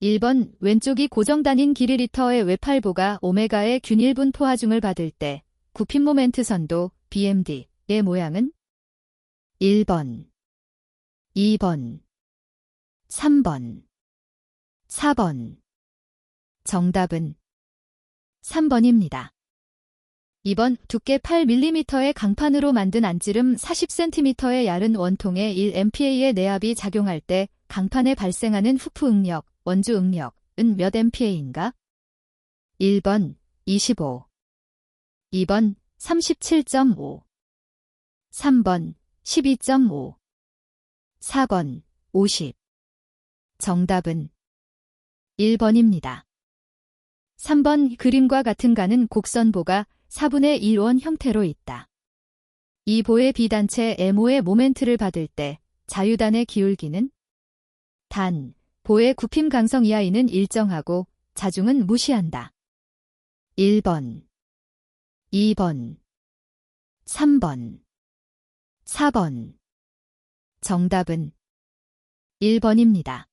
1번 왼쪽이 고정단인 길이리터의 외팔보가 오메가의 균일분 포하중을 받을 때 굽힘 모멘트 선도 BMD의 모양은 1번, 2번, 3번, 4번. 정답은 3번입니다. 2번 두께 8mm의 강판으로 만든 안지름 40cm의 얇은 원통에 1MPa의 내압이 작용할 때 강판에 발생하는 후프 응력, 원주 응력은 몇 MPa인가? 1번 25, 2번 37.5, 3번 12.5, 4번 50. 정답은 1번입니다. 3번 그림과 같은 가는 곡선보가 4분의 1원 형태로 있다. 이 보의 비단체 MO의 모멘트를 받을 때 자유단의 기울기는 단, 보의 굽힘 강성 이하이는 일정하고 자중은 무시한다. 1번, 2번, 3번, 4번. 정답은 1번입니다.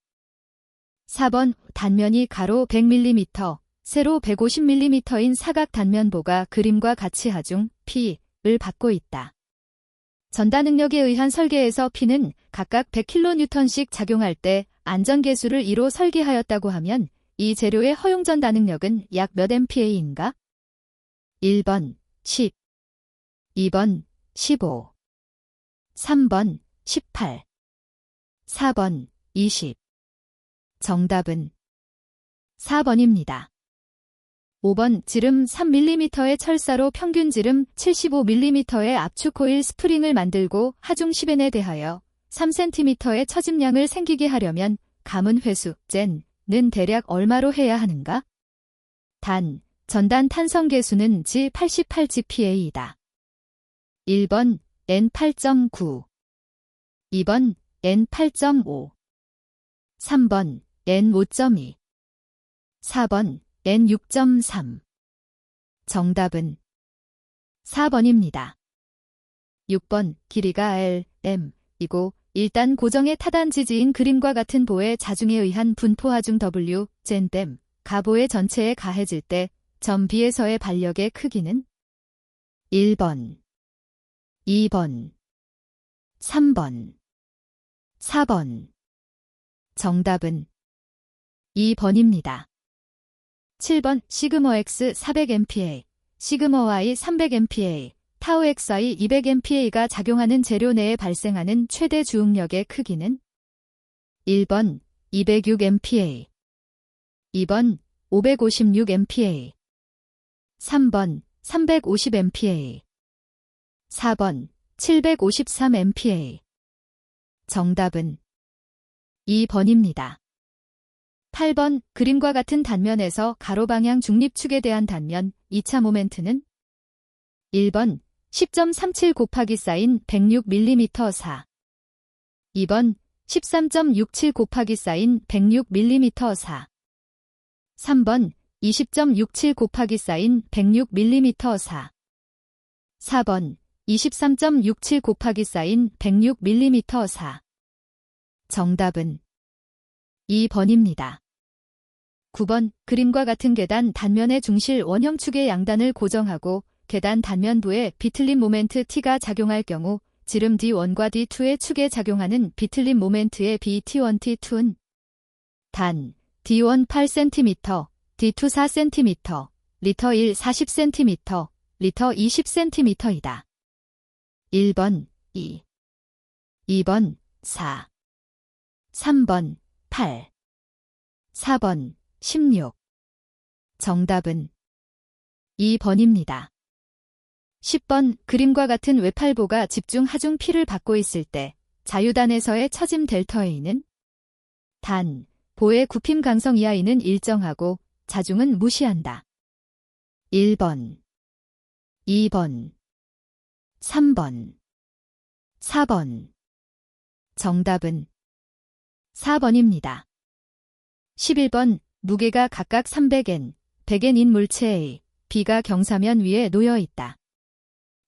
4번 단면이 가로 100mm, 세로 150mm인 사각 단면보가 그림과 같이 하중 P를 받고 있다. 전단응력에 의한 설계에서 P는 각각 100kN씩 작용할 때 안전계수를 2로 설계하였다고 하면 이 재료의 허용 전단응력은 약 몇 MPa인가? 1번 10, 2번 15, 3번 18, 4번 20. 정답은 4번입니다. 5번 지름 3mm의 철사로 평균 지름 75mm의 압축 코일 스프링을 만들고 하중 10N에 대하여 3cm의 처짐량을 생기게 하려면 감은 회수, N은 대략 얼마로 해야 하는가? 단, 전단 탄성 계수는 G88GPa이다. 1번 N8.9, 2번 N8.5, 3번 N5.2, 4번 N6.3. 정답은 4번입니다. 6번 길이가 L, M이고 일단 고정의 타단 지지인 그림과 같은 보의 자중에 의한 분포하중 W, Z댐, 가보의 전체에 가해질 때 점 B에서의 반력의 크기는 1번, 2번, 3번, 4번. 정답은 2번입니다. 7번 시그머 X 400MPa, 시그머 Y 300MPa, 타우 XI 200MPa가 작용하는 재료 내에 발생하는 최대 주응력의 크기는 1번 206MPa, 2번 556MPa, 3번 350MPa, 4번 753MPa. 정답은 2번입니다. 8번 그림과 같은 단면에서 가로방향 중립축에 대한 단면 2차 모멘트는 1번 10.37 곱하기 사인 106mm 4, 2번 13.67 곱하기 사인 106mm 4, 3번 20.67 곱하기 사인 106mm 4, 4번 23.67 곱하기 사인 106mm 4. 정답은 2번입니다. 9번 그림과 같은 계단 단면의 중실 원형축의 양단을 고정하고 계단 단면부에 비틀림 모멘트 T가 작용할 경우 지름 D1과 D2의 축에 작용하는 비틀림 모멘트의 BT1, T2는 단 D1 8cm, D2 4cm, 리터 1 40cm, 리터 20cm이다. 1번 2, 2번 4, 3번 8, 4번 16. 정답은 2번입니다. 10번 그림과 같은 외팔보가 집중 하중 P를 받고 있을 때 자유단에서의 처짐 델터 A는 단, 보의 굽힘 강성 이하이는 일정하고 자중은 무시한다. 1번, 2번, 3번, 4번. 정답은 4번입니다. 11번 무게가 각각 300N, 100N인 물체 A, B가 경사면 위에 놓여 있다.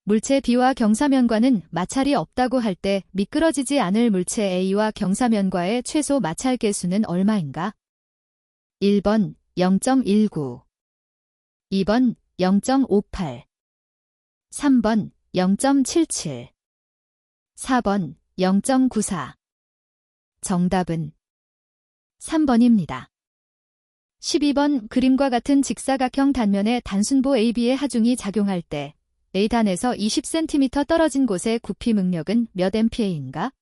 물체 B와 경사면과는 마찰이 없다고 할 때 미끄러지지 않을 물체 A와 경사면과의 최소 마찰 계수는 얼마인가? 1번 0.19, 2번 0.58, 3번 0.77, 4번 0.94. 정답은 3번입니다. 12번 그림과 같은 직사각형 단면에 단순보 AB의 하중이 작용할 때 A단에서 20cm 떨어진 곳의 구피 응력은 몇 A인가?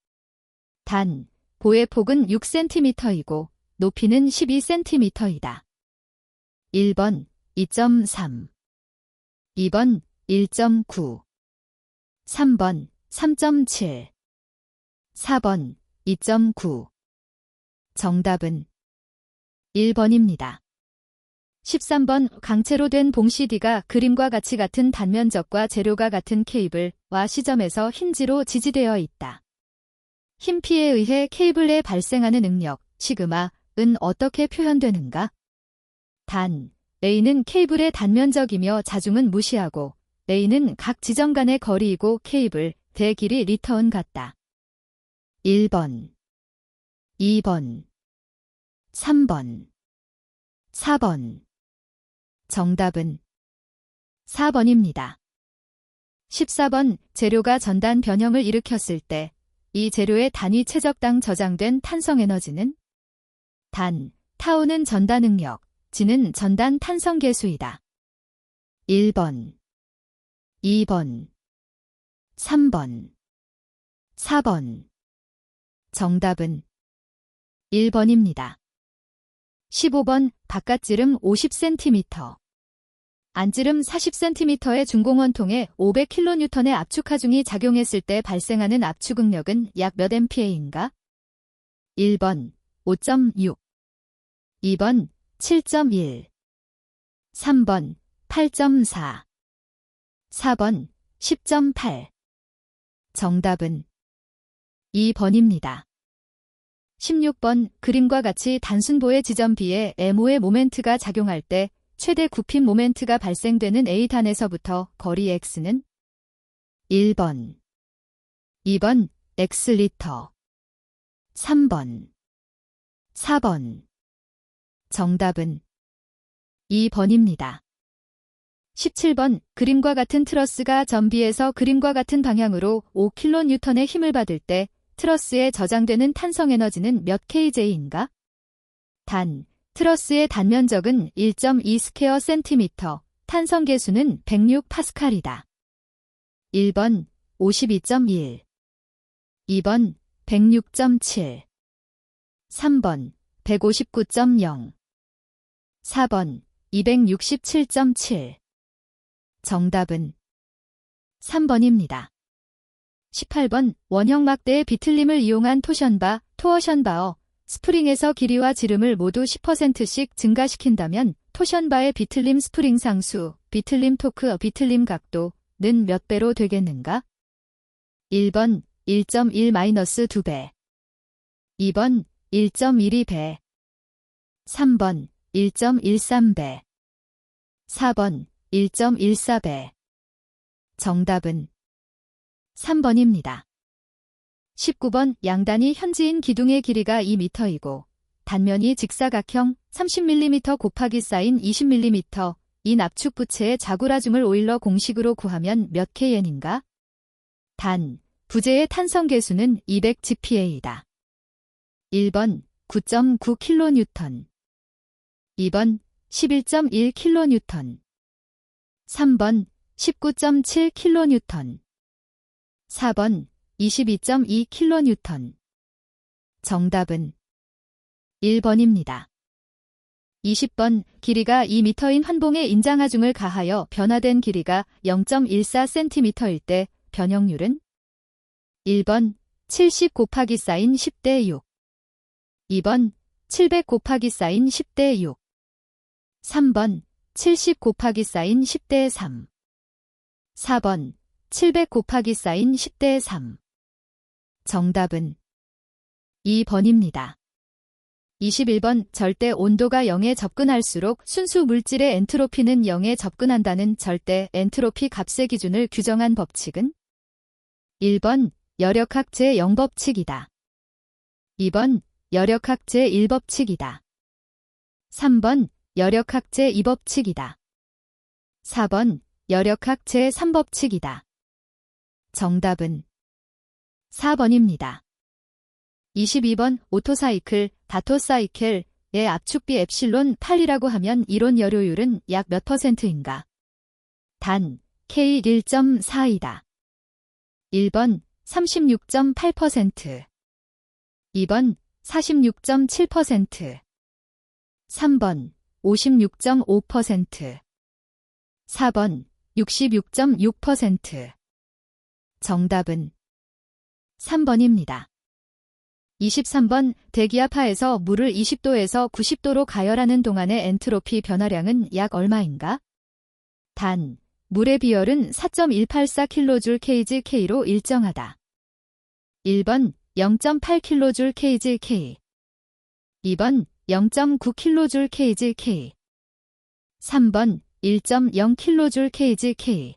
단, 보의 폭은 6cm이고 높이는 12cm이다. 1번 2.3, 2번 1.9, 3번 3.7, 4번 2.9. 정답은 1번입니다. 13번 강체로 된 봉 CD가 그림과 같은 단면적과 재료가 같은 케이블과 시점에서 힌지로 지지되어 있다. 힘 P에 의해 케이블에 발생하는 응력, 시그마은 어떻게 표현되는가? 단, A는 케이블의 단면적이며 자중은 무시하고 A는 각 지점 간의 거리이고 케이블, 대 길이 리터은 같다. 1번, 2번, 3번, 4번. 정답은 4번입니다. 14번 재료가 전단 변형을 일으켰을 때 이 재료의 단위 최적당 저장된 탄성에너지는? 단, 타우는 전단 응력, 지는 전단 탄성 계수이다. 1번, 2번, 3번, 4번. 정답은 1번입니다. 15번 바깥지름 50cm, 안지름 40cm의 중공원통에 500kN의 압축하중이 작용했을 때 발생하는 압축응력은 약 몇 A인가? 1번 5.6, 2번 7.1, 3번 8.4, 4번 10.8. 정답은 2번입니다. 16번 그림과 같이 단순보의 지점 B에 MO의 모멘트가 작용할 때 최대 굽힘 모멘트가 발생되는 A단에서부터 거리 X는? 1번, 2번 X리터, 3번, 4번. 정답은 2번입니다. 17번 그림과 같은 트러스가 점 B에서 그림과 같은 방향으로 5kN의 힘을 받을 때 트러스에 저장되는 탄성에너지는 몇 kJ인가? 단, 트러스의 단면적은 1.2 스퀘어 센티미터, 탄성 계수는 106파스칼이다. 1번 52.1, 2번 106.7, 3번 159.0, 4번 267.7. 정답은 3번입니다. 18번 원형 막대의 비틀림을 이용한 토어션바어, 스프링에서 길이와 지름을 모두 10%씩 증가시킨다면 토션바의 비틀림 스프링 상수, 비틀림 토크, 비틀림 각도는 몇 배로 되겠는가? 1번 1.1-2배, 2번 1.12배, 3번 1.13배, 4번 1.14배. 정답은 3번입니다. 19번 양단이 현지인 기둥의 길이가 2m이고 단면이 직사각형 30mm 곱하기 사인 20mm 인 압축 부채의 자구라중을 오일러 공식으로 구하면 몇 kN인가? 단, 부재의 탄성 계수는 200 GPa이다. 1번 9.9kN, 2번 11.1kN, 3번 19.7kN, 4번 22.2kN. 정답은 1번입니다. 20번 길이가 2m인 환봉에 인장하중을 가하여 변화된 길이가 0.14cm일 때 변형률은? 1번 70 곱하기 사인 10대 6, 2번 700 곱하기 사인 10대 6, 3번 70 곱하기 사인 10대 3, 4번 700 곱하기 사인 10대 3. 정답은 2번입니다. 21번 절대 온도가 0에 접근할수록 순수 물질의 엔트로피는 0에 접근한다는 절대 엔트로피 값의 기준을 규정한 법칙은? 1번 여력학 제0법칙이다. 2번 여력학 제1법칙이다. 3번 여력학 제2법칙이다. 4번 여력학 제3법칙이다. 정답은 4번입니다. 22번 오토사이클, 다토사이클의 압축비 엡실론 8이라고 하면 이론 여료율은 약 몇 %인가? 단 K 1.4이다. 1번 36.8%, 2번 46.7%, 3번 56.5%, 4번 66.6%. 정답은 3번입니다. 23번 대기압하에서 물을 20도에서 90도로 가열하는 동안의 엔트로피 변화량은 약 얼마인가? 단, 물의 비열은 4.184kJ/kgK로 일정하다. 1번 0.8kJ/kg, 2번 0.9kJ/kg, 3번 1.0kJ/kg,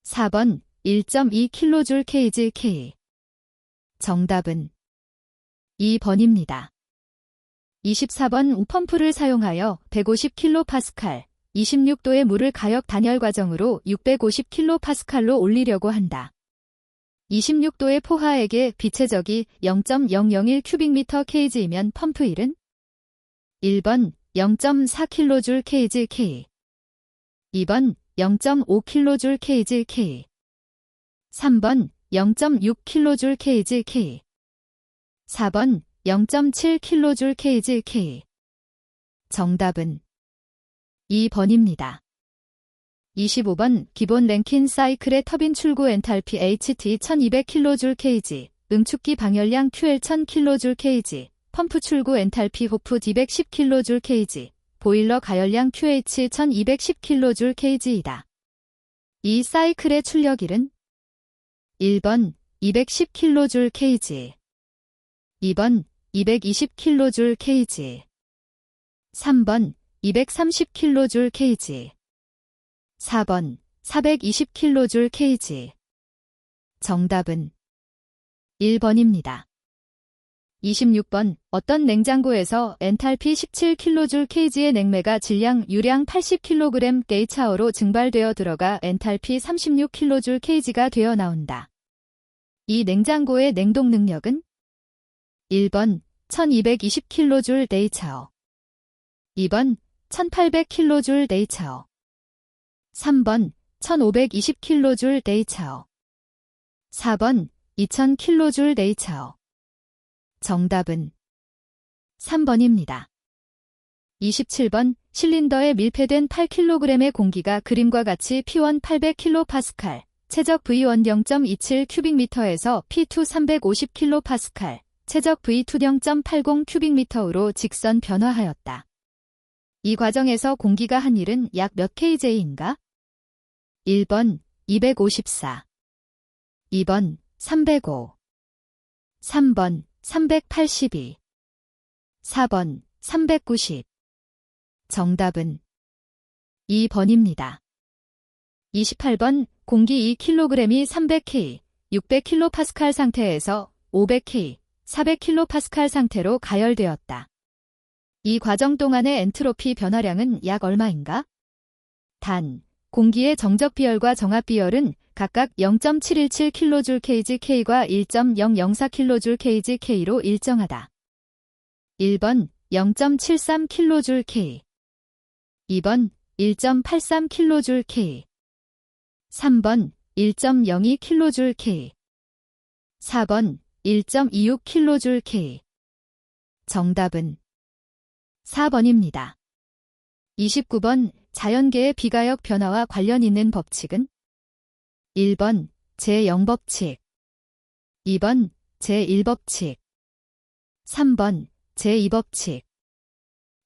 4번 1.2kJ/kg. 정답은 2번입니다. 24번 펌프를 사용하여 150kPa, 26도의 물을 가역 단열 과정으로 650kPa로 올리려고 한다. 26도의 포화액의 비체적이 0.001km/kg이면 펌프 1은 1번 0.4kJ/kg, 2번 0.5kJ/kg, 3번 0.6kJ/kg, 4번 0.7kJ/kg. 정답은 2번입니다. 25번 기본 랭킨 사이클의 터빈 출구 엔탈피 HT 1200kJ/kg, 응축기 방열량 QL 1000kJ/kg, 펌프 출구 엔탈피 호프 210kJ/kg, 보일러 가열량 QH 1210kJ/kg이다. 이 사이클의 출력일은 1번 210kJ/kg, 2번 220kJ/kg, 3번 230kJ/kg, 4번 420kJ/kg. 정답은 1번입니다. 26번 어떤 냉장고에서 엔탈피 17kJ/kg의 냉매가 질량 유량 80kg 게이차어로 증발되어 들어가 엔탈피 36kJ/kg가 되어 나온다. 이 냉장고의 냉동 능력은 1번 1220kJ/D차어, 2번 1800kJ/D차어, 3번 1520kJ/D차어, 4번 2000kJ/D차어. 정답은 3번입니다. 27번 실린더에 밀폐된 8kg의 공기가 그림과 같이 P1 800kPa, 최적 V1 0.27큐빅미터에서 P2 350kPa, 최적 V2 0.80큐빅미터로 직선 변화하였다. 이 과정에서 공기가 한 일은 약 몇 kJ인가? 1번 254, 2번 305, 3번 382, 4번 390. 정답은 2번입니다. 28번 공기 2kg이 300K, 600kPa 상태에서 500K, 400kPa 상태로 가열되었다. 이 과정 동안의 엔트로피 변화량은 약 얼마인가? 단, 공기의 정적 비열과 정압 비열은 각각 0.717kJ/kgK과 1.004kJ/kgK로 일정하다. 1번 0.73kJ/k, 2번 1.83kJ/k, 3번 1.02kJ/k, 4번 1.26kJ/k. 정답은 4번입니다. 29번 자연계의 비가역 변화와 관련 있는 법칙은 1번 제0법칙, 2번 제1법칙, 3번 제2법칙,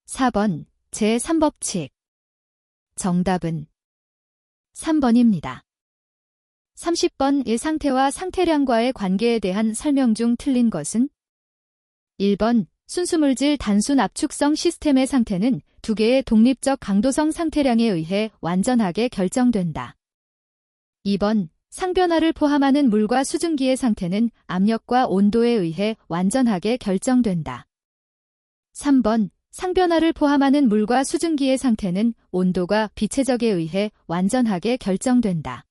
4번 제3법칙. 정답은 3번입니다. 30번의 상태와 상태량과의 관계에 대한 설명 중 틀린 것은 1번 순수물질 단순 압축성 시스템의 상태는 두 개의 독립적 강도성 상태량에 의해 완전하게 결정된다. 2번 상변화를 포함하는 물과 수증기의 상태는 압력과 온도에 의해 완전하게 결정된다. 3번 상변화를 포함하는 물과 수증기의 상태는 온도가 비체적에 의해 완전하게 결정된다.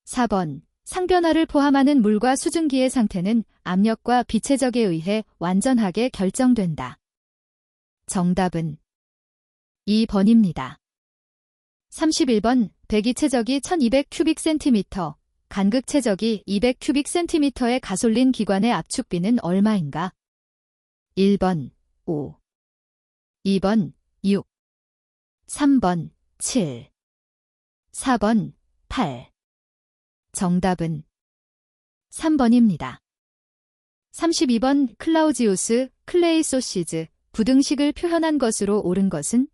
4번. 상변화를 포함하는 물과 수증기의 상태는 압력과 비체적에 의해 완전하게 결정된다. 정답은 2번입니다. 31번. 배기체적이 1200cm, 간극체적이 200cm의 가솔린 기관의 압축비는 얼마인가? 1번 5, 2번 6, 3번 7, 4번 8. 정답은 3번입니다. 32번. 클라우지우스, 클레이 소시즈, 부등식을 표현한 것으로 옳은 것은?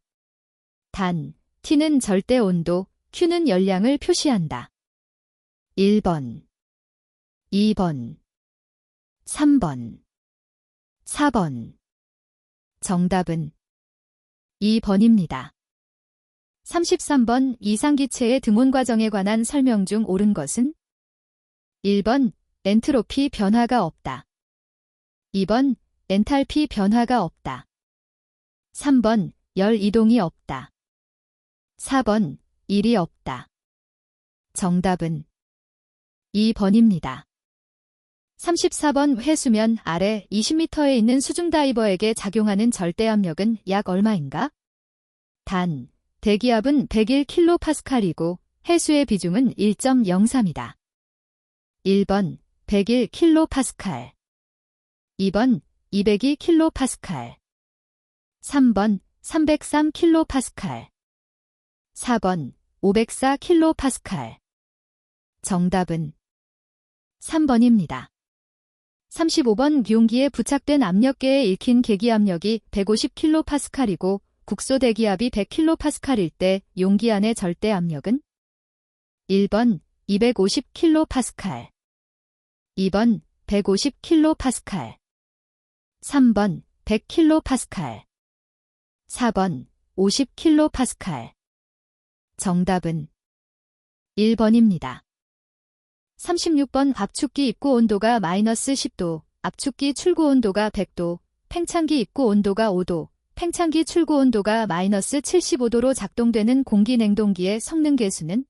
단, T는 절대 온도, Q는 열량을 표시한다. 1번, 2번, 3번, 4번. 정답은 2번입니다. 33번. 이상기체의 등온 과정에 관한 설명 중 옳은 것은? 1번. 엔트로피 변화가 없다. 2번. 엔탈피 변화가 없다. 3번. 열 이동이 없다. 4번. 일이 없다. 정답은 2번입니다. 34번. 회수면 아래 20m에 있는 수중다이버에게 작용하는 절대압력은 약 얼마인가? 단, 대기압은 101kPa이고 해수의 비중은 1.03이다. 1번 101kPa, 2번 202kPa, 3번 303kPa, 4번 504kPa. 정답은 3번입니다. 35번. 용기에 부착된 압력계에 읽힌 계기압력이 150kPa이고 국소 대기압이 100kPa일 때 용기 안의 절대압력은? 1번 250kPa, 2번 150kPa, 3번 100kPa, 4번 50kPa. 정답은 1번입니다. 36번. 압축기 입구 온도가 마이너스 10도, 압축기 출구 온도가 100도, 팽창기 입구 온도가 5도, 팽창기 출구 온도가 마이너스 75도로 작동되는 공기 냉동기의 성능 계수는?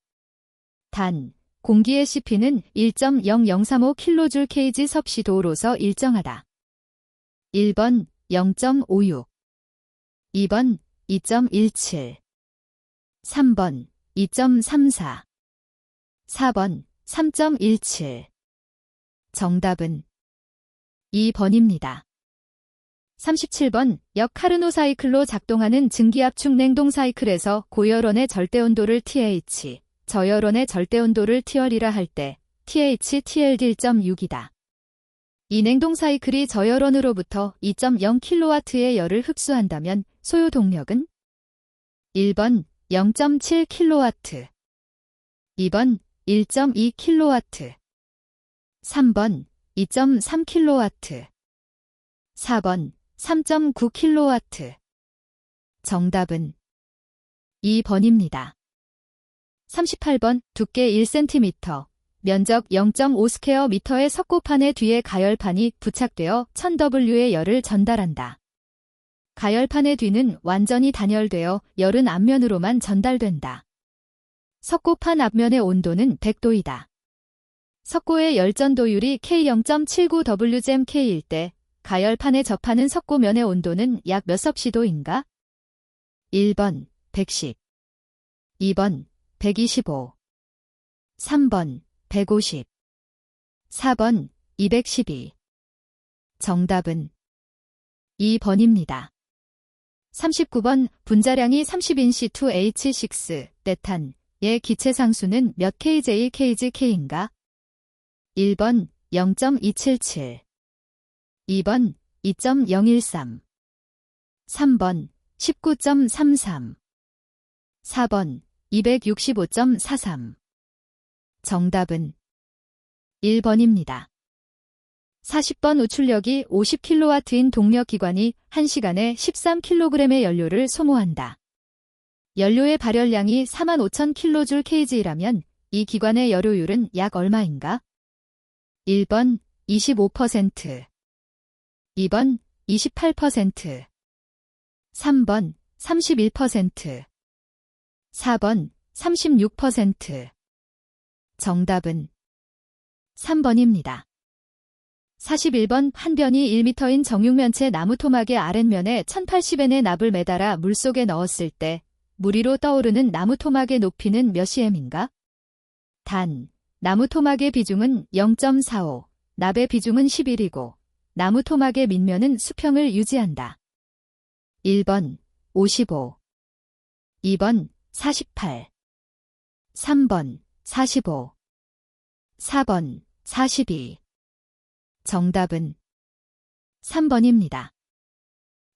단, 공기의 CP는 1.0035kJ 섭씨도로서 일정하다. 1번 0.56, 2번 2.17, 3번 2.34, 4번 3.17. 정답은 2번입니다. 37번. 역카르노 사이클로 작동하는 증기압축 냉동 사이클에서 고열원의 절대온도를 TH, 저열원의 절대온도를 TL이라 할 때 TH, TL 1.6이다. 이 냉동 사이클이 저열원으로부터 2.0kW의 열을 흡수한다면 소요 동력은? 1번 0.7kW, 2번 1.2kW, 3번 2.3kW, 4번 3.9kW. 정답은 2번입니다. 38번. 두께 1cm, 면적 0.5스퀘어미터의 석고판의 뒤에 가열판이 부착되어 1000W의 열을 전달한다. 가열판의 뒤는 완전히 단열되어 열은 앞면으로만 전달된다. 석고판 앞면의 온도는 100도이다. 석고의 열전도율이 K0.79WgmK일 때 가열판에 접하는 석고면의 온도는 약 몇 섭씨도인가? 1번 110, 2번 125, 3번 150, 4번 212. 정답은 2번입니다. 39번. 분자량이 30인시2H6 떼탄의 기체 상수는 몇 kJkgK인가? 1번 0.277, 2번 2.013, 3번 19.33, 4번 265.43. 정답은 1번입니다. 40번. 우출력이 50kW인 동력기관이 1시간에 13kg의 연료를 소모한다. 연료의 발열량이 45,000kJkg라면 이 기관의 열효율은 약 얼마인가? 1번 25%, 2번 28%, 3번 31%, 4번 36%. 정답은 3번입니다. 41번 한 변이 1m인 정육면체 나무 토막의 아랫면에 1080N의 납을 매달아 물속에 넣었을 때 물 위로 떠오르는 나무 토막의 높이는 몇 cm인가? 단, 나무 토막의 비중은 0.45, 납의 비중은 11이고 나무 토막의 밑면은 수평을 유지한다. 1번 55, 2번 48, 3번 45, 4번 42. 정답은 3번입니다.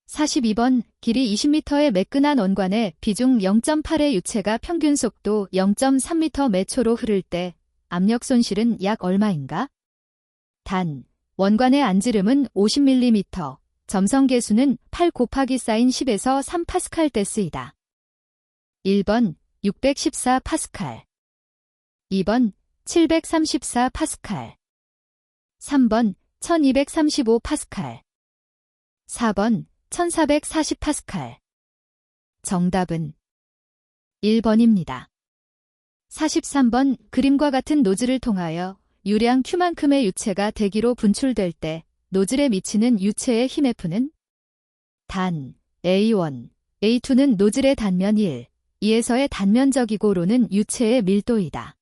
42번 길이 20m의 매끈한 원관에 비중 0.8의 유체가 평균 속도 0.3m 매 초로 흐를 때 압력 손실은 약 얼마인가? 단, 원관의 안지름은 50mm, 점성 계수는 8 곱하기 사인 10에서 3파스칼 데스이다. 1번 614 파스칼, 2번 734 파스칼, 3번 1235 파스칼, 4번 1440 파스칼. 정답은 1번입니다. 43번 그림과 같은 노즐을 통하여 유량 Q만큼의 유체가 대기로 분출될 때 노즐에 미치는 유체의 힘 F는? 단, A1, A2는 노즐의 단면 1, 2에서의 단면적이고 로는 유체의 밀도이다.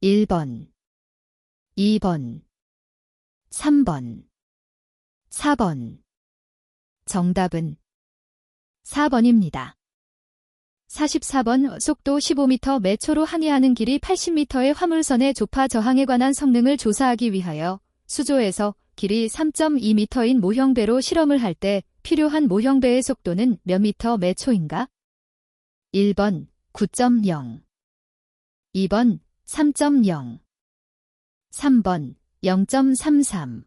1번, 2번, 3번, 4번. 정답은 4번입니다. 44번 속도 15m 매 초로 항해하는 길이 80m의 화물선의 조파 저항에 관한 성능을 조사하기 위하여 수조에서 길이 3.2m인 모형배로 실험을 할 때 필요한 모형배의 속도는 몇 미터 매 초인가? 1번 9.0, 2번 3.0, 3번 0.33,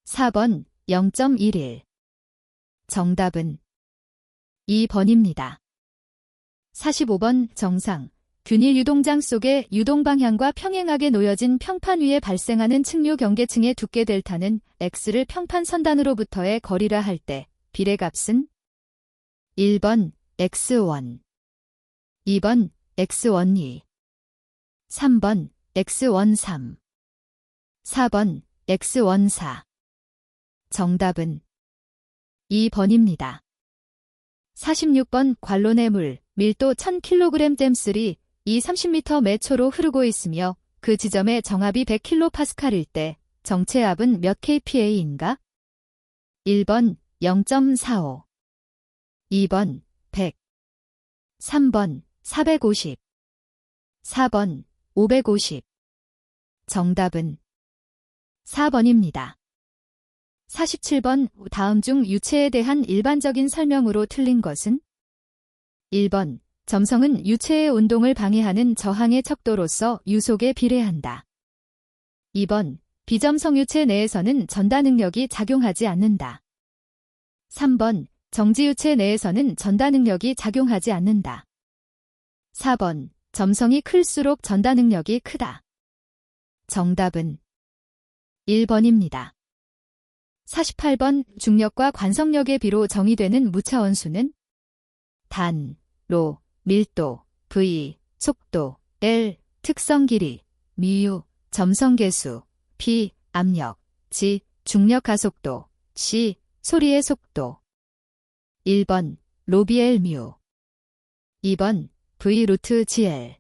4번 0.11. 정답은 2번입니다. 45번 정상, 균일 유동장 속에 유동방향과 평행하게 놓여진 평판 위에 발생하는 측류 경계층의 두께 델타는 x를 평판 선단으로부터의 거리라 할 때 비례값은? 1번 x1, 2번 x12, 3번 x13, 4번 x14. 정답은 2번입니다. 46번 관론의 물, 밀도 1000kg 잼3, 이 30m 매 초로 흐르고 있으며 그 지점의 정압이 100kPa일 때 정체압은 몇 kPa인가? 1번 0.45, 2번 100, 3번 450, 4번 550. 정답은 4번입니다. 47번 다음 중 유체에 대한 일반적인 설명으로 틀린 것은? 1번 점성은 유체의 운동을 방해하는 저항의 척도로서 유속에 비례한다. 2번 비점성 유체 내에서는 전다 능력이 작용하지 않는다. 3번 정지 유체 내에서는 전다 능력이 작용하지 않는다. 4번 점성이 클수록 전다 능력이 크다. 정답은 1번입니다. 48번 중력과 관성력의 비로 정의되는 무차원수는? 단, 로, 밀도, v, 속도, l, 특성 길이, μ, 점성 계수, p, 압력, g, 중력 가속도, c, 소리의 속도. 1번 로비엘 μ, 2번 v 루트 gl,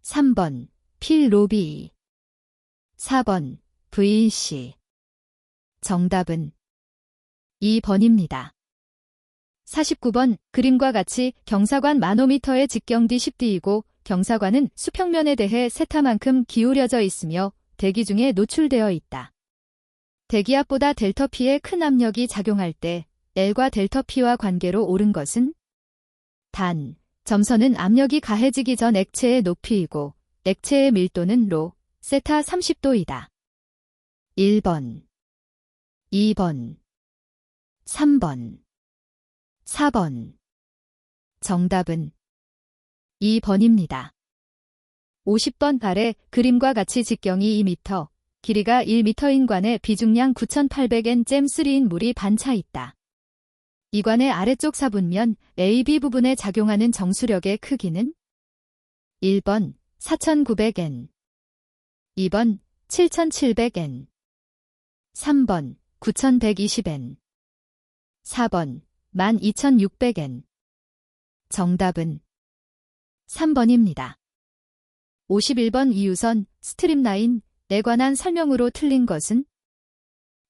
3번 p 로비, 4번 vc. 정답은 2번입니다. 49번 그림과 같이 경사관 마노미터의 직경 d10d이고 경사관은 수평면에 대해 세타만큼 기울여져 있으며 대기 중에 노출되어 있다. 대기압보다 델타 P의 큰 압력이 작용할 때 L과 델타 P와 관계로 옳은 것은? 단, 점선은 압력이 가해지기 전 액체의 높이이고 액체의 밀도는 로, 세타 30도이다. 1번, 2번, 3번, 4번. 정답은 2번입니다. 50번 아래 그림과 같이 직경이 2m, 길이가 1m인 관에 비중량 9800N 잼3인 물이 반차 있다. 이관의 아래쪽 사분면 AB 부분에 작용하는 정수력의 크기는 1번 4900N, 2번 7700N, 3번 9120N, 4번 12600N. 정답은 3번입니다. 51번 이유선, 스트림라인에 관한 설명으로 틀린 것은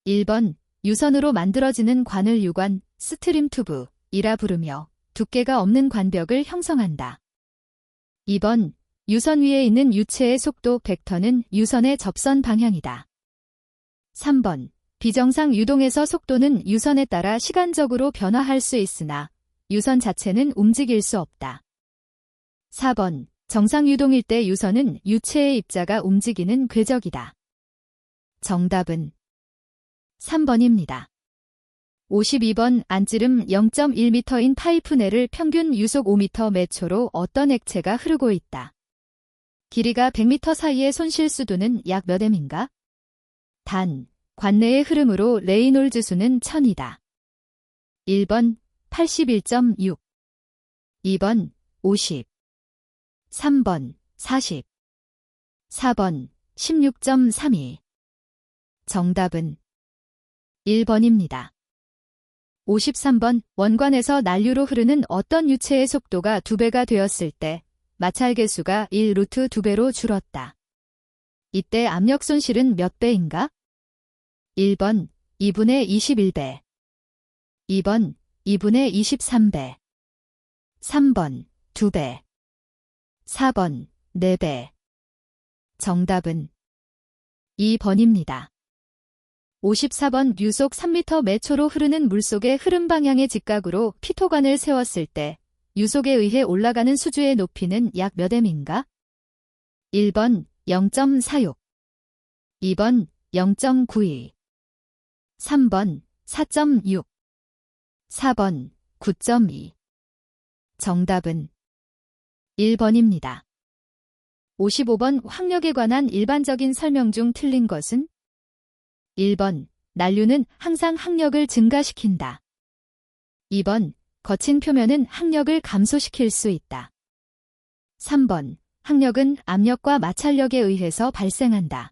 1번 유선으로 만들어지는 관을 유관, 스트림 튜브이라 부르며 두께가 없는 관벽을 형성한다. 2번 유선 위에 있는 유체의 속도 벡터는 유선의 접선 방향이다. 3번 비정상 유동에서 속도는 유선에 따라 시간적으로 변화할 수 있으나 유선 자체는 움직일 수 없다. 4번 정상 유동일 때 유선은 유체의 입자가 움직이는 궤적이다. 정답은 3번입니다. 52번 안지름 0.1m인 파이프 내를 평균 유속 5m 매 초로 어떤 액체가 흐르고 있다. 길이가 100m 사이의 손실 수도는 약 몇 m인가? 단, 관내의 흐름으로 레이놀즈 수는 1000이다. 1번 81.6, 2번 50, 3번 40, 4번 16.32. 정답은 1번입니다. 53번 원관에서 난류로 흐르는 어떤 유체의 속도가 2배가 되었을 때 마찰계수가 1루트 2배로 줄었다. 이때 압력 손실은 몇 배인가? 1번 2분의 21배, 2번 2분의 23배, 3번 2배, 4번 4배. 정답은 2번입니다. 54번 유속 3m 매 초로 흐르는 물속의 흐름 방향의 직각으로 피토관을 세웠을 때 유속에 의해 올라가는 수주의 높이는 약 몇 m인가? 1번 0.46, 2번 0.92, 3번 4.6, 4번 9.2. 정답은 1번입니다. 55번 확력에 관한 일반적인 설명 중 틀린 것은 1번 난류는 항상 항력을 증가시킨다. 2번 거친 표면은 항력을 감소시킬 수 있다. 3번 항력은 압력과 마찰력에 의해서 발생한다.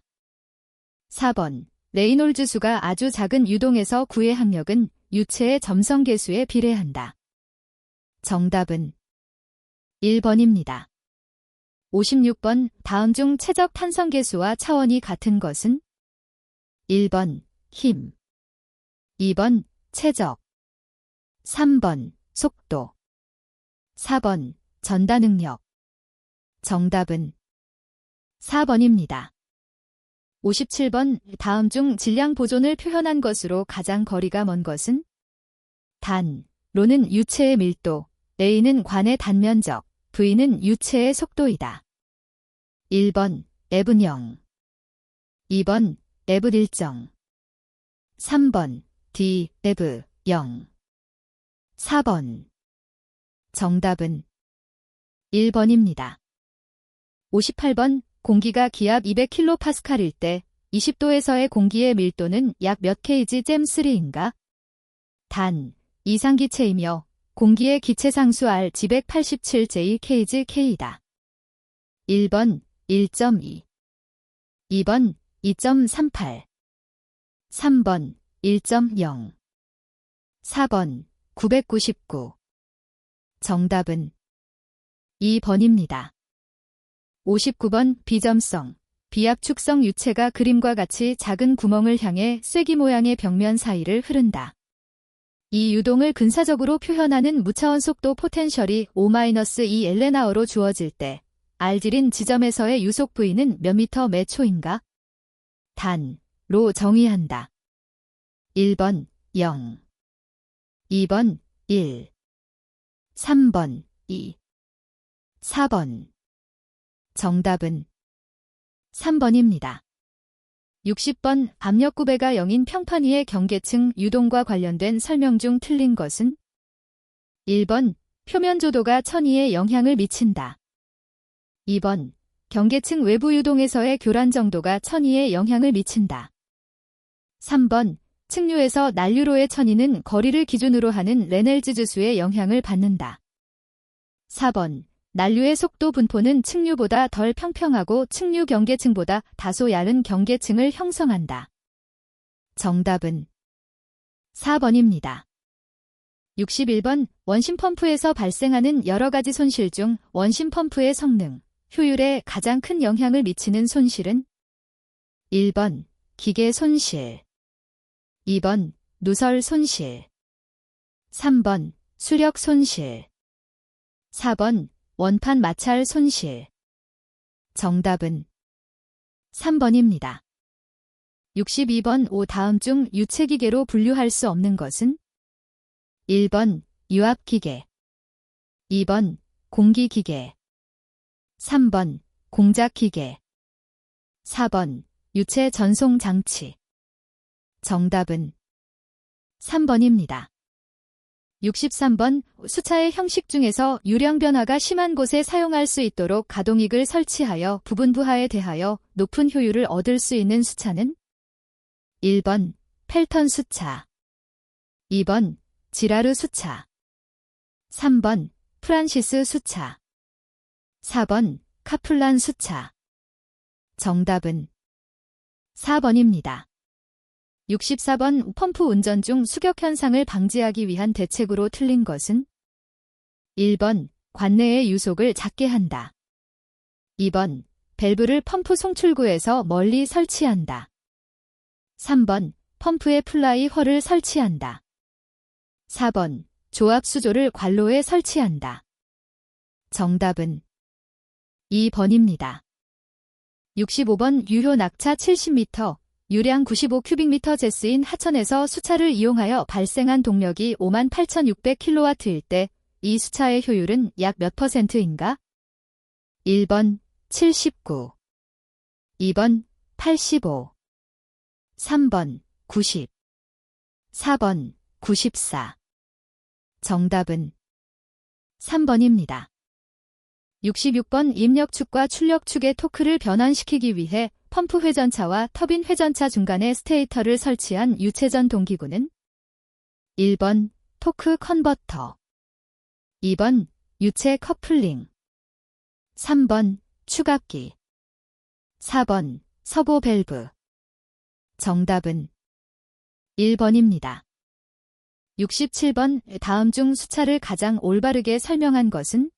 4번 레이놀즈 수가 아주 작은 유동에서 구의 항력은 유체의 점성계수에 비례한다. 정답은 1번입니다. 56번 다음 중 최적 탄성계수와 차원이 같은 것은 1번 힘, 2번 최적, 3번 속도, 4번 전다능력. 정답은 4번입니다. 57번 다음 중 질량 보존을 표현한 것으로 가장 거리가 먼 것은 단, 로는 유체의 밀도, A는 관의 단면적, V는 유체의 속도이다. 1번 F는 0, 2번 F 일정, 3번 D, F 0, 4번. 정답은 1번입니다. 58번 공기가 기압 200kPa일 때 20도에서의 공기의 밀도는 약 몇 kg/3인가? 단, 이상기체이며 공기의 기체상수 R G187J/kg/K이다. 1번 1.2, 2번 2.38, 3번 1.0, 4번 999. 정답은 2번입니다. 59번 비점성, 비압축성 유체가 그림과 같이 작은 구멍을 향해 쐐기 모양의 벽면 사이를 흐른다. 이 유동을 근사적으로 표현하는 무차원 속도 포텐셜이 5-2 엘레나어로 주어질 때 R질인 지점에서의 유속 V는 몇 미터 매 초인가? 단, 로 정의한다. 1번 0, 2번 1, 3번 2, 4번. 정답은 3번입니다. 60번 압력 9배가 0인 평판 위의 경계층 유동과 관련된 설명 중 틀린 것은 1번 표면 조도가 천위에 영향을 미친다. 2번 경계층 외부 유동에서의 교란 정도가 천위에 영향을 미친다. 3번 측류에서 난류로의 천이는 거리를 기준으로 하는 레넬즈 지수의 영향을 받는다. 4번. 난류의 속도 분포는 측류보다 덜 평평하고 측류 경계층보다 다소 얇은 경계층을 형성한다. 정답은 4번입니다. 61번. 원심 펌프에서 발생하는 여러 가지 손실 중 원심 펌프의 성능, 효율에 가장 큰 영향을 미치는 손실은 1번. 기계 손실 2번. 누설 손실 3번. 수력 손실 4번. 원판 마찰 손실. 정답은 3번입니다. 62번. 다음 중 유체기계로 분류할 수 없는 것은 1번. 유압기계 2번. 공기기계 3번. 공작기계 4번. 유체 전송 장치. 정답은 3번입니다. 63번. 수차의 형식 중에서 유량 변화가 심한 곳에 사용할 수 있도록 가동익을 설치하여 부분 부하에 대하여 높은 효율을 얻을 수 있는 수차는 1번. 펠턴 수차 2번. 지라르 수차 3번. 프란시스 수차 4번. 카플란 수차. 정답은 4번입니다. 64번. 펌프 운전 중 수격 현상을 방지하기 위한 대책으로 틀린 것은 1번. 관내의 유속을 작게 한다. 2번. 밸브를 펌프 송출구에서 멀리 설치한다. 3번. 펌프에 플라이 홀을 설치한다. 4번. 조압 수조를 관로에 설치한다. 정답은 2번입니다. 65번. 유효 낙차 70m, 유량 95큐빅미터 제스인 하천에서 수차를 이용하여 발생한 동력이 58,600kW일 때 이 수차의 효율은 약 몇 %인가? 1번 79, 2번 85, 3번 90, 4번 94. 정답은 3번입니다. 66번. 입력축과 출력축의 토크를 변환시키기 위해 펌프 회전차와 터빈 회전차 중간에 스테이터를 설치한 유체전 동기구는 1번. 토크 컨버터 2번. 유체 커플링 3번. 추각기 4번. 서보 밸브. 정답은 1번입니다. 67번. 다음 중 수차를 가장 올바르게 설명한 것은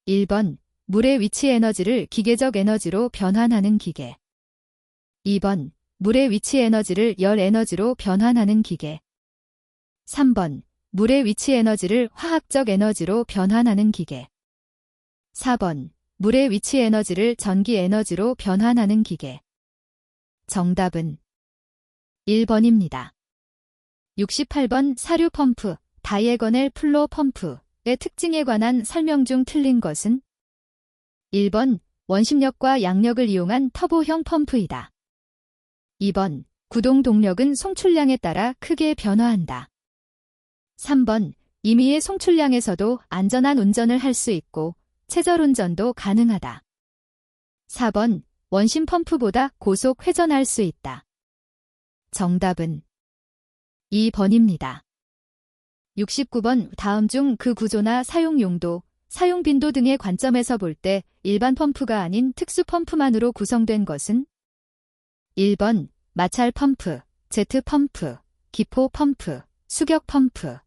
1번. 물의 위치 에너지를 기계적 에너지로 변환하는 기계 2번. 물의 위치 에너지를 열 에너지로 변환하는 기계 3번. 물의 위치 에너지를 화학적 에너지로 변환하는 기계 4번. 물의 위치 에너지를 전기 에너지로 변환하는 기계. 정답은 1번입니다. 68번. 사류 펌프, 다이애거넬 플로 펌프의 특징에 관한 설명 중 틀린 것은 1번. 원심력과 양력을 이용한 터보형 펌프이다. 2번. 구동 동력은 송출량에 따라 크게 변화한다. 3번. 임의의 송출량에서도 안전한 운전을 할 수 있고 체절 운전도 가능하다. 4번. 원심 펌프보다 고속 회전할 수 있다. 정답은 2번입니다. 69번. 다음 중 그 구조나 사용 용도, 사용 빈도 등의 관점에서 볼 때 일반 펌프가 아닌 특수 펌프만으로 구성된 것은 1번. 마찰 펌프, 제트 펌프, 기포 펌프, 수격 펌프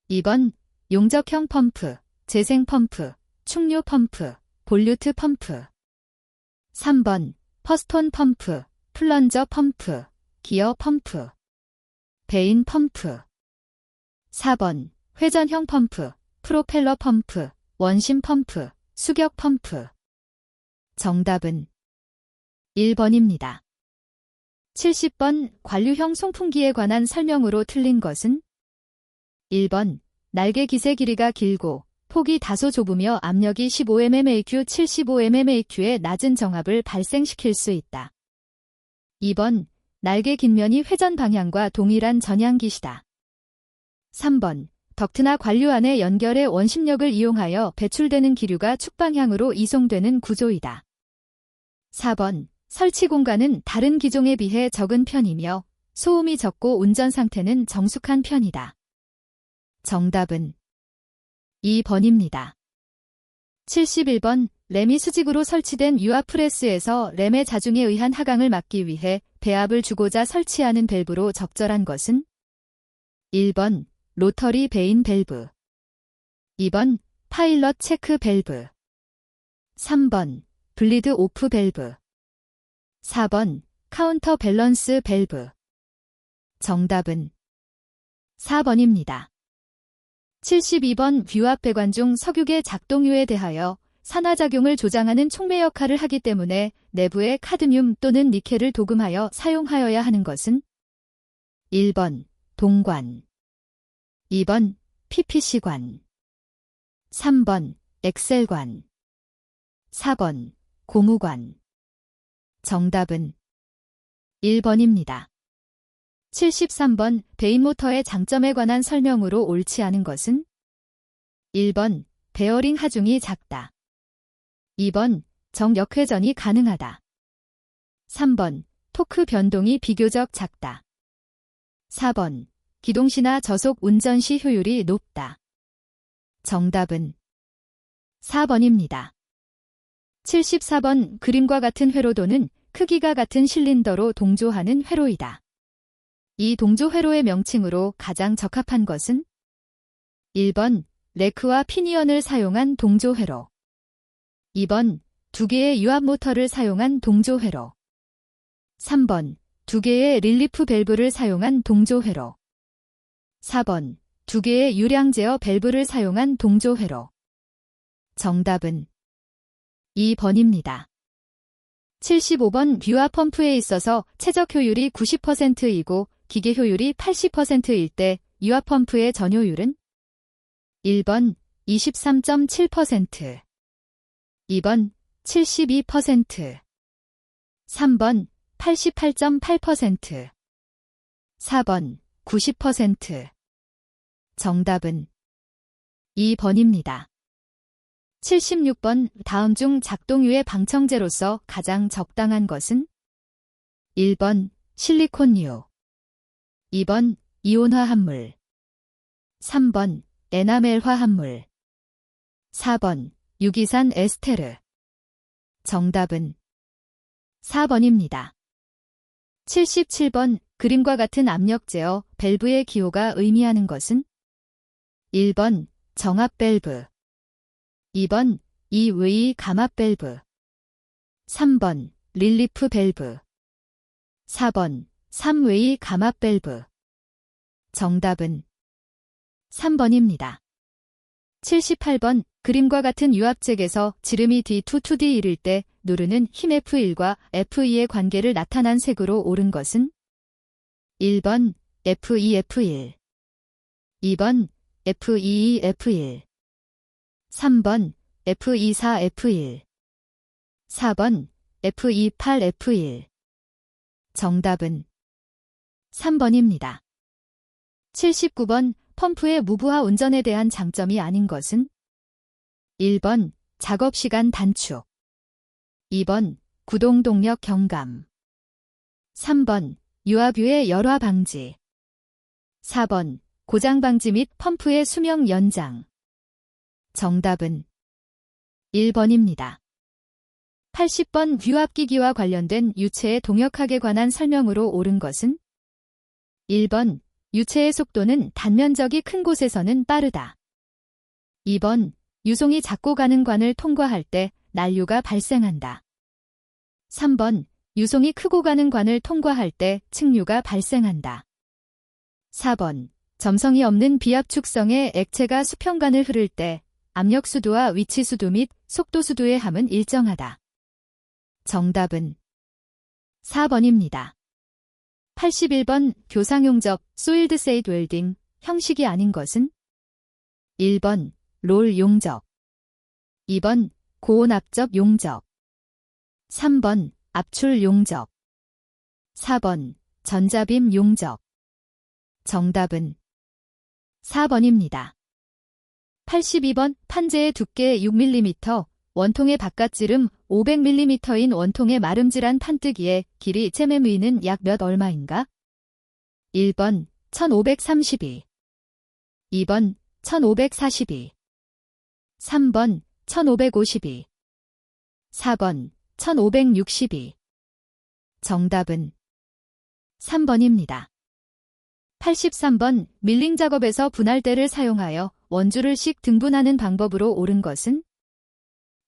2번. 용접형 펌프, 재생 펌프, 충류 펌프, 볼류트 펌프 3번. 퍼스톤 펌프, 플런저 펌프, 기어 펌프, 베인 펌프 4번. 회전형 펌프, 프로펠러 펌프, 원심 펌프, 수격 펌프. 정답은 1번입니다. 70번. 관류형 송풍기에 관한 설명으로 틀린 것은 1번. 날개 기세 길이가 길고 폭이 다소 좁으며 압력이 15mmAq, 75mmAq의 낮은 정압을 발생시킬 수 있다. 2번. 날개 긴 면이 회전 방향과 동일한 전향기시다. 3번. 덕트나 관류 안의 연결의 원심력을 이용하여 배출되는 기류가 축방향으로 이송되는 구조이다. 4번. 설치 공간은 다른 기종에 비해 적은 편이며 소음이 적고 운전 상태는 정숙한 편이다. 정답은 2번입니다. 71번 램이 수직으로 설치된 유압 프레스에서 램의 자중에 의한 하강을 막기 위해 배압을 주고자 설치하는 밸브로 적절한 것은 1번 로터리 베인 밸브 2번 파일럿 체크 밸브 3번 블리드 오프 밸브 4번 카운터 밸런스 밸브 정답은 4번입니다. 72번 유압 배관 중 석유계 작동유에 대하여 산화작용을 조장하는 촉매 역할을 하기 때문에 내부에 카드뮴 또는 니켈을 도금하여 사용하여야 하는 것은 1번 동관 2번 PPC관 3번 엑셀관 4번 고무관 정답은 1번입니다. 73번 베인모터의 장점에 관한 설명으로 옳지 않은 것은 1번 베어링 하중이 작다. 2번 정역회전이 가능하다. 3번 토크 변동이 비교적 작다. 4번 기동시나 저속 운전 시 효율이 높다. 정답은 4번입니다. 74번 그림과 같은 회로도는 크기가 같은 실린더로 동조하는 회로이다. 이 동조 회로의 명칭으로 가장 적합한 것은 1번 레크와 피니언을 사용한 동조 회로 2번 두 개의 유압 모터를 사용한 동조 회로 3번 두 개의 릴리프 밸브를 사용한 동조 회로 4번 두 개의 유량 제어 밸브를 사용한 동조 회로 정답은 2번입니다. 75번 유압 펌프에 있어서 최적 효율이 90%이고 기계 효율이 80%일 때 유압 펌프의 전효율은 1번 23.7%, 2번 72%, 3번 88.8%, 4번 90%. 정답은 2번입니다. 76번 다음 중 작동유의 방청제로서 가장 적당한 것은 1번 실리콘유 2번 이온화 합물 3번 에나멜화 합물 4번 유기산 에스테르 정답은 4번입니다. 77번 그림과 같은 압력 제어 밸브의 기호가 의미하는 것은 1번 정압 밸브 2번 이외의 감압 밸브 3번 릴리프 밸브 4번 3외의 감압 밸브 정답은 3번입니다. 78번 그림과 같은 유압잭에서 지름이 D2-2D 이를 때 누르는 힘 F1과 F2의 관계를 나타난 색으로 옳은 것은 1번 F2F1 2번 F22F1 3번 F24F1 4번 F28F1 정답은 3번입니다. 79번 펌프의 무부하 운전에 대한 장점이 아닌 것은 1번 작업시간 단축 2번 구동동력 경감 3번 유압유의 열화 방지 4번 고장 방지 및 펌프의 수명 연장 정답은 1번입니다. 80번 유압기기와 관련된 유체의 동역학에 관한 설명으로 옳은 것은 1번 유체의 속도는 단면적이 큰 곳에서는 빠르다. 2번 유송이 작고 가는 관을 통과할 때 난류가 발생한다. 3번 유송이 크고 가는 관을 통과할 때 층류가 발생한다. 4번 점성이 없는 비압축성의 액체가 수평관을 흐를 때 압력수도와 위치수도 및 속도수도의 함은 일정하다. 정답은 4번입니다. 81번 교상용접 소일드 세이드 웰딩 형식이 아닌 것은 1번 롤 용접 2번 고온압접 용접 3번 압출 용접 4번 전자빔 용접 정답은 4번입니다. 82번 판재의 두께 6mm, 원통의 바깥지름 500mm인 원통의 마름질한 판뜨기의 길이 제매무이는 약 몇 얼마인가? 1번 1532, 2번 1542, 3번 1552, 4번 1562. 정답은 3번입니다. 83번 밀링 작업에서 분할대를 사용하여 원줄을 씩 등분하는 방법으로 옳은 것은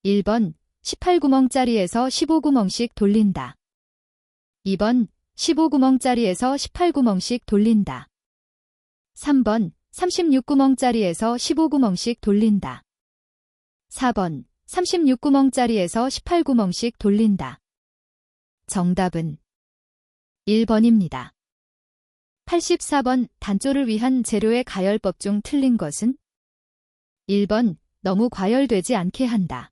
1번 18구멍짜리에서 15구멍씩 돌린다. 2번 15구멍짜리에서 18구멍씩 돌린다. 3번 36구멍짜리에서 15구멍씩 돌린다. 4번 36구멍짜리에서 18구멍씩 돌린다. 정답은 1번입니다. 84번 단조를 위한 재료의 가열법 중 틀린 것은 1번 너무 과열되지 않게 한다.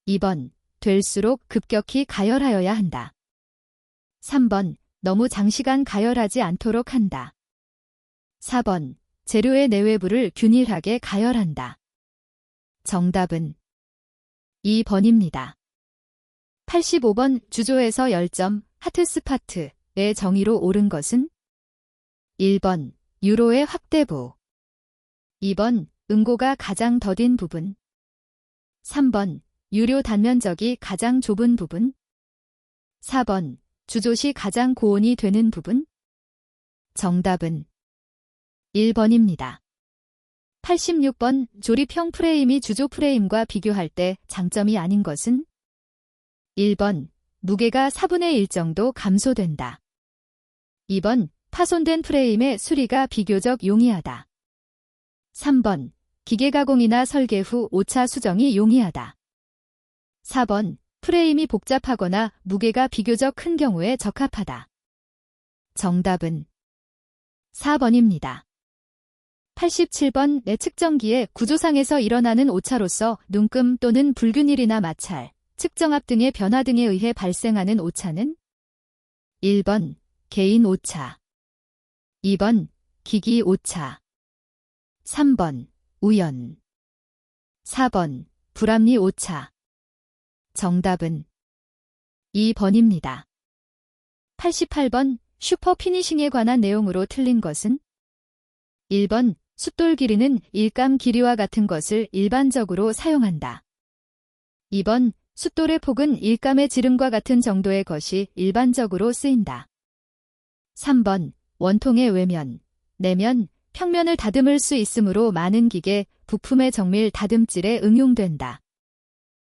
2번 될수록 급격히 가열하여야 한다. 3번 너무 장시간 가열하지 않도록 한다. 4번 재료의 내외부를 균일하게 가열한다. 정답은 2번입니다. 85번 주조에서 열점, 하트스파트의 정의로 옳은 것은 1번 유로의 확대부, 2번 응고가 가장 더딘 부분, 3번 유료 단면적이 가장 좁은 부분, 4번 주조시 가장 고온이 되는 부분. 정답은 1번입니다. 86번 조립형 프레임이 주조 프레임과 비교할 때 장점이 아닌 것은 1번 무게가 4분의 1 정도 감소된다. 2번 파손된 프레임의 수리가 비교적 용이하다. 3번 기계 가공이나 설계 후 오차 수정이 용이하다. 4번 프레임이 복잡하거나 무게가 비교적 큰 경우에 적합하다. 정답은 4번입니다. 87번 내 측정기의 구조상에서 일어나는 오차로서 눈금 또는 불균일이나 마찰, 측정압 등의 변화 등에 의해 발생하는 오차는 1번 개인 오차, 2번 기기 오차, 3번 우연, 4번 불합리 오차. 정답은 2번입니다. 88번 슈퍼 피니싱에 관한 내용으로 틀린 것은 1번 숫돌 길이는 일감 길이와 같은 것을 일반적으로 사용한다. 2번 숫돌의 폭은 일감의 지름과 같은 정도의 것이 일반적으로 쓰인다. 3번 원통의 외면, 내면, 평면을 다듬을 수 있으므로 많은 기계, 부품의 정밀 다듬질에 응용된다.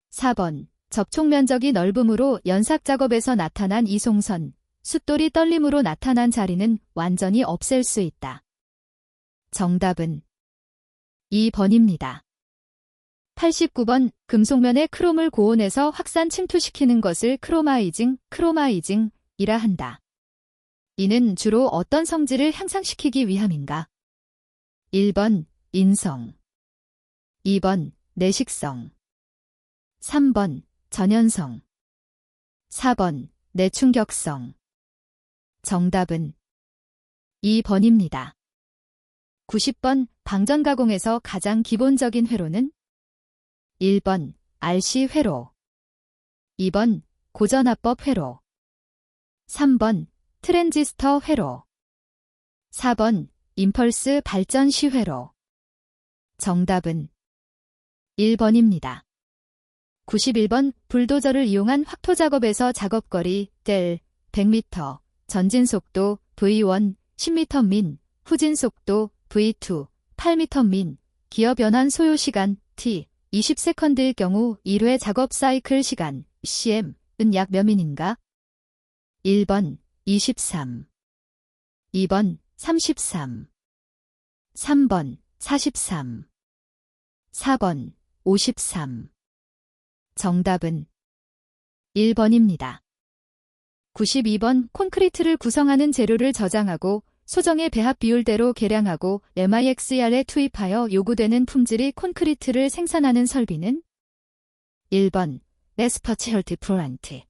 4번 접촉 면적이 넓음으로 연삭 작업에서 나타난 이송선, 숫돌이 떨림으로 나타난 자리는 완전히 없앨 수 있다. 정답은 2번입니다. 89번 금속면에 크롬을 고온에서 확산 침투시키는 것을 크로마이징이라 한다. 이는 주로 어떤 성질을 향상시키기 위함인가? 1번 인성, 2번 내식성, 3번 전연성, 4번 내충격성. 정답은 2번입니다. 90번 방전 가공에서 가장 기본적인 회로는 1번 RC 회로, 2번 고전압법 회로, 3번 트랜지스터 회로, 4번 임펄스 발전 시 회로. 정답은 1번입니다. 91번 불도저를 이용한 확토 작업에서 작업거리 델 100m, 전진속도 V1 10m 민, 후진속도 V2 8m 민, 기어 변환 소요시간 T 20세컨드일 경우 1회 작업 사이클 시간 CM은 약 몇 민인가? 1번 23, 2번 33, 3번 43, 4번 53. 정답은 1번입니다. 92번 콘크리트를 구성하는 재료를 저장하고 소정의 배합 비율대로 계량하고 MIXR에 투입하여 요구되는 품질의 콘크리트를 생산하는 설비는 1번 레스퍼치얼트 플란트,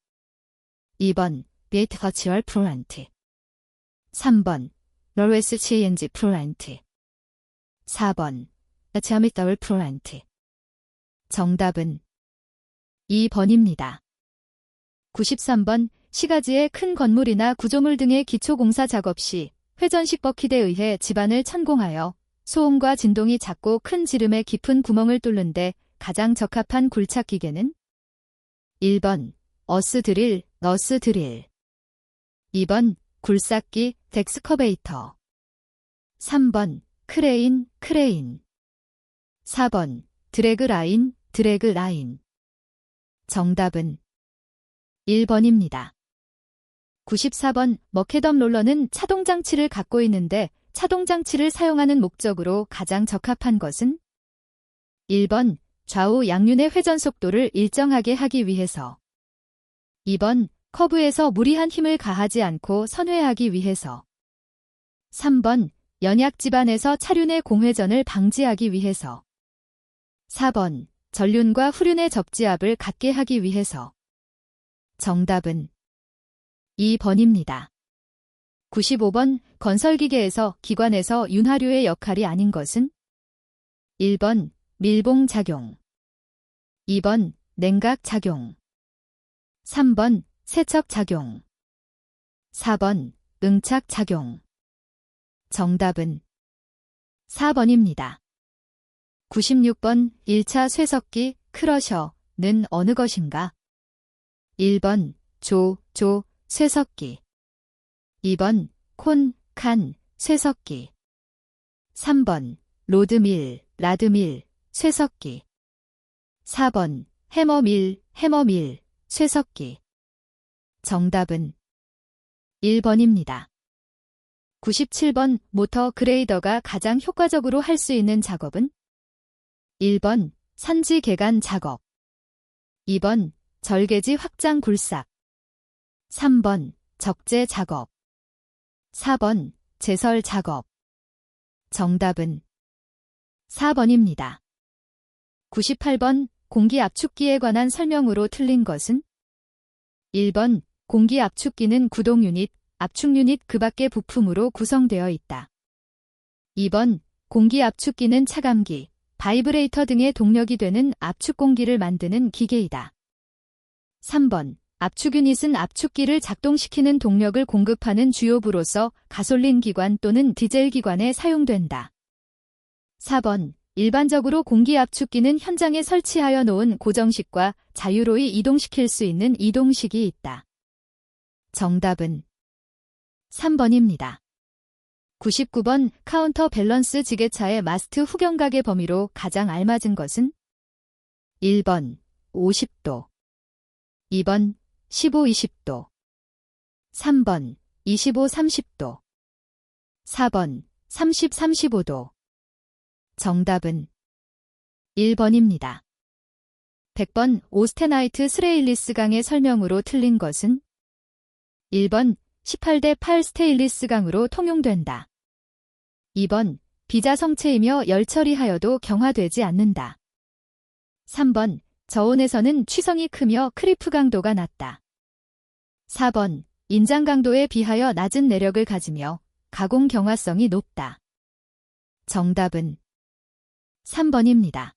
2번 베이트버치얼 플란트, 3번 로레스 CNG 플란트, 4번 자미더블 플란트. 정답은 2번입니다. 93번 시가지의 큰 건물이나 구조물 등의 기초공사 작업 시 회전식 버킷에 의해 집안을 천공하여 소음과 진동이 작고 큰 지름의 깊은 구멍을 뚫는데 가장 적합한 굴착 기계는 1번 어스 드릴, 너스 드릴 2번 굴삭기, 덱스커베이터 3번 크레인, 크레인 4번 드래그 라인, 드래그 라인 정답은 1번입니다. 94번 머케덤 롤러는 차동장치를 갖고 있는데 차동장치를 사용하는 목적으로 가장 적합한 것은 1번 좌우 양륜의 회전 속도를 일정하게 하기 위해서 2번 커브에서 무리한 힘을 가하지 않고 선회하기 위해서 3번 연약 집안에서 차륜의 공회전을 방지하기 위해서 4번 전륜과 후륜의 접지압을 갖게 하기 위해서 정답은 2번입니다. 95번 건설기계에서 기관에서 윤활유의 역할이 아닌 것은 1번 밀봉작용 2번 냉각작용 3번 세척작용 4번 응착작용 정답은 4번입니다. 96번 1차 쇠석기 크러셔는 어느 것인가? 1번 조, 쇠석기 2번 콘, 칸, 쇠석기 3번 로드밀, 라드밀, 쇠석기 4번 해머밀, 쇠석기 정답은 1번입니다. 97번 모터 그레이더가 가장 효과적으로 할 수 있는 작업은 1번 산지 개간 작업 2번 절개지 확장 굴삭 3번 적재 작업 4번 제설 작업 정답은 4번입니다. 98번 공기압축기에 관한 설명으로 틀린 것은 1번 공기압축기는 구동 유닛, 압축 유닛 그 밖의 부품으로 구성되어 있다. 2번 공기압축기는 차감기, 바이브레이터 등의 동력이 되는 압축 공기를 만드는 기계이다. 3번 압축 유닛은 압축기를 작동시키는 동력을 공급하는 주요부로서 가솔린 기관 또는 디젤 기관에 사용된다. 4번 일반적으로 공기압축기는 현장에 설치하여 놓은 고정식과 자유로이 이동시킬 수 있는 이동식이 있다. 정답은 3번입니다. 99번 카운터 밸런스 지게차의 마스트 후경각의 범위로 가장 알맞은 것은 1번 50도 2번 15-20도 3번 25-30도 4번 30-35도 정답은 1번입니다. 100번 오스테나이트 스레일리스 강의 설명으로 틀린 것은 1번 18대8 스테인리스 강으로 통용된다. 2번 비자성체이며 열처리하여도 경화되지 않는다. 3번 저온에서는 취성이 크며 크리프 강도가 낮다. 4번 인장 강도에 비하여 낮은 내력을 가지며 가공 경화성이 높다. 정답은 3번입니다.